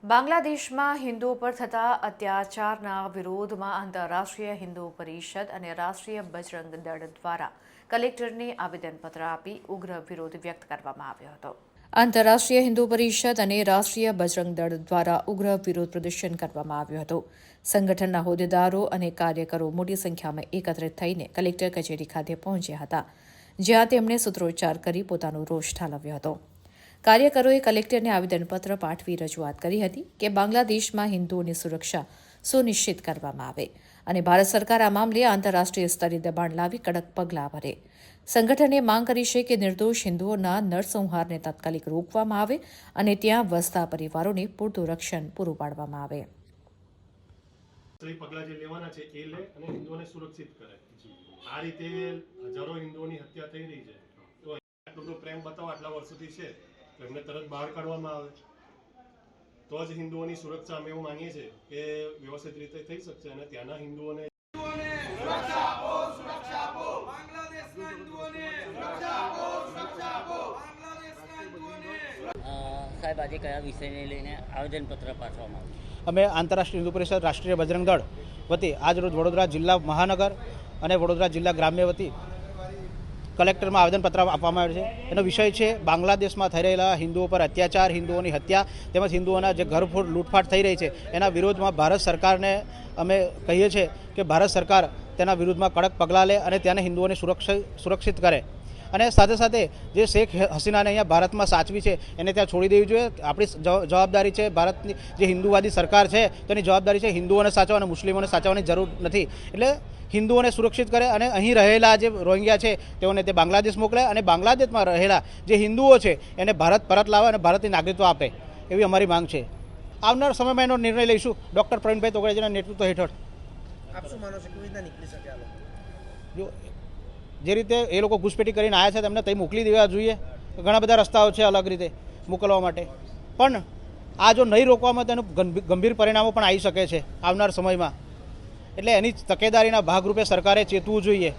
બાંગ્લાદેશમાં હિન્દુઓ પર થતા અત્યાચારના વિરોધમાં આંતરરાષ્ટ્રીય હિન્દુ પરિષદ અને રાષ્ટ્રીય બજરંગ દળ દ્વારા કલેક્ટરને આવેદનપત્ર આપી ઉગ્ર વિરોધ વ્યક્ત કરવામાં આવ્યો હતો। આંતરરાષ્ટ્રીય હિન્દુ પરિષદ અને રાષ્ટ્રીય બજરંગ દળ દ્વારા ઉગ્ર વિરોધ પ્રદર્શન કરવામાં આવ્યું હતું। સંગઠનના હોદ્દેદારો અને કાર્યકરો મોટી સંખ્યામાં એકત્રિત થઈને કલેક્ટર કચેરી ખાતે પહોંચ્યા હતા, જ્યાં તેમણે સૂત્રોચ્ચાર કરી પોતાનો રોષ ઠાલવ્યો હતો। કાર્યકરોએ કલેક્ટરને આવેદનપત્ર પાઠવી રજૂઆત કરી હતી કે બાંગ્લાદેશમાં હિન્દુઓની સુરક્ષા સુનિશ્ચિત કરવામાં આવે અને ભારત સરકાર આ મામલે આંતરરાષ્ટ્રીય સ્તરે દબાણ લાવી કડક પગલાં ભરે। સંગઠને માંગ કરી છે કે નિર્દોષ હિન્દુઓના નરસંહારને તાત્કાલિક રોકવામાં આવે અને ત્યાં વસતા પરિવારોને પૂરતું રક્ષણ પૂરું પાડવામાં આવે। પગલાં જે લેવાના છે એ લે અને હિન્દુઓને સુરક્ષિત કરે। આ રીતે હજારો હિન્દુઓની હત્યા થઈ રહી છે, તો આટલો પ્રેમ બતાવો આટલા વર્ષોથી છે તો એમને તરત બહાર કાઢવામાં આવે તો જ હિન્દુઓની સુરક્ષા અમે એવું માનીએ છીએ કે વ્યવસ્થિત રીતે થઈ શકશે અને ત્યાંના હિન્દુઓને સુરક્ષા આપો, સુરક્ષા આપો, બાંગ્લાદેશના હિન્દુઓને સુરક્ષા આપો, સુરક્ષા આપો, બાંગ્લાદેશના હિન્દુઓને। સાહેબ, આજે કયા વિષયને લઈને આવેદનપત્ર પાઠવવામાં આવ્યું? અમે આંતરરાષ્ટ્રીય હિન્દુ પરિષદ રાષ્ટ્રીય બજરંગ દળ વતી આજરોજ વડોદરા જિલ્લા મહાનગર અને વડોદરા જિલ્લા ગ્રામ્ય વતી કલેક્ટરમાં આવેદનપત્ર આપવામાં આવ્યું છે। એનો વિષય છે બાંગ્લાદેશમાં થઈ રહેલા હિન્દુઓ પર અત્યાચાર, હિન્દુઓની હત્યા તેમજ હિન્દુઓના જે ઘરફોડ લૂંટફાટ થઈ રહી છે એના વિરોધમાં ભારત સરકારને અમે કહીએ છીએ કે ભારત સરકાર તેના વિરુદ્ધમાં કડક પગલાં લે અને ત્યાંના હિન્દુઓને સુરક્ષિત કરે અને સાથે સાથે જે શેખ હસીનાને અહીંયા ભારતમાં સાચવી છે એને ત્યાં છોડી દેવી જોઈએ। આપણી જવાબદારી છે, ભારતની જે હિન્દુવાદી સરકાર છે તેની જવાબદારી છે હિન્દુઓને સાચવવા અને મુસ્લિમોને સાચવવાની જરૂર નથી। એટલે હિન્દુઓને સુરક્ષિત કરે અને અહીં રહેલા જે રોહિંગ્યા છે તેઓને તે બાંગ્લાદેશ મોકલે અને બાંગ્લાદેશમાં રહેલા જે હિન્દુઓ છે એને ભારત પરત લાવે અને ભારતની નાગરિકત્વ આપે, એવી અમારી માંગ છે। આવનાર સમયમાં એનો નિર્ણય લઈશું ડૉક્ટર પ્રવીણભાઈ તોગડિયાજીના નેતૃત્વ હેઠળ। આપ શું માનો છો કેવી રીતના નીકળી શકે આ લોકો? જો જે રીતે એ લોકો ઘૂસપેટી કરીને આવ્યા છે તેમને ત્યાં મોકલી દેવા જોઈએ। ઘણા બધા રસ્તાઓ છે અલગ રીતે મોકલવા માટે, પણ આ જો નહીં રોકવામાં તેનું ગંભીર પરિણામો પણ આવી શકે છે આવનાર સમયમાં। એટલે એની તકેદારીના ભાગરૂપે સરકારે ચેતવું જોઈએ।